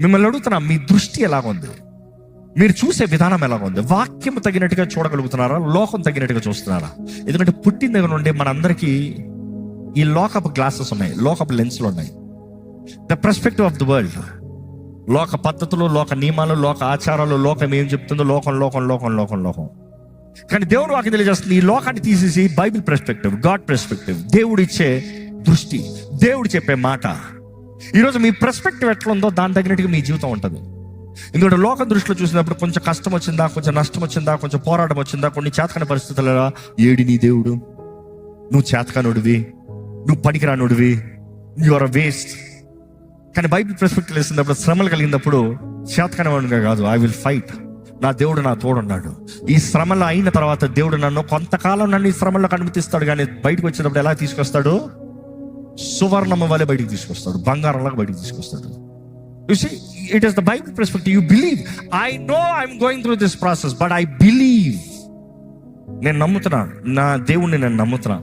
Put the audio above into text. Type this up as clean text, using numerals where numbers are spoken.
మిమ్మల్ని అడుగుతున్నా, మీ దృష్టి ఎలాగుంది? మీరు చూసే విధానం ఎలాగుంది? వాక్యం తగినట్టుగా చూడగలుగుతున్నారా? లోకం తగినట్టుగా చూస్తున్నారా? ఎందుకంటే పుట్టిన దగ్గర నుండి మనందరికీ ఈ లోకపు గ్లాసెస్ ఉన్నాయి, లోకపు లెన్స్లు ఉన్నాయి. The perspective of the world, లోక పద్ధతులు, లోక నియమాలు, లోక ఆచారాలు, లోకం ఏం చెప్తుందో లోకం లోకం లోకం లోకం లోకం. కానీ దేవుడు వాక్యం తెలియజేస్తుంది, ఈ లోకాన్ని తీసేసి బైబిల్ పర్స్పెక్టివ్, గాడ్ పర్స్పెక్టివ్, దేవుడు ఇచ్చే దృష్టి, దేవుడు చెప్పే మాట. ఈరోజు మీ పర్స్పెక్టివ్ ఎట్లా ఉందో దాని తగినట్టుగా మీ జీవితం ఉంటుంది. ఎందుకంటే లోక దృష్టిలో చూసినప్పుడు కొంచెం కష్టం వచ్చిందా, కొంచెం నష్టం వచ్చిందా, కొంచెం పోరాటం వచ్చిందా, కొన్ని చేతకాని పరిస్థితులలో ఏడి నీ దేవుడు, నువ్వు చేతకానుడివి, నువ్వు పనికిరానుడివి, యు ఆర్ అ వేస్ట్. కానీ బైబిల్ పర్స్పెక్టివ్ వేసినప్పుడు, శ్రమలు కలిగినప్పుడు చేతకానివాడుగా కాదు, ఐ విల్ ఫైట్, నా దేవుడు నా తోడున్నాడు. ఈ శ్రమలు అయిన తర్వాత దేవుడు నన్ను కొంతకాలం నన్ను ఈ శ్రమల్లో అనుమతిస్తాడు, కానీ బయటకు వచ్చేటప్పుడు ఎలా తీసుకొస్తాడు? సువర్ణము వలె బయటికి తీసుకొస్తాడు, బంగారంలాగా బయటికి తీసుకొస్తాడు. You see, it is the Bible perspective. You believe. I know I'm going through this process, but I believe. నేను నమ్ముతున్నా, నా దేవుణ్ణి నేను నమ్ముతున్నా.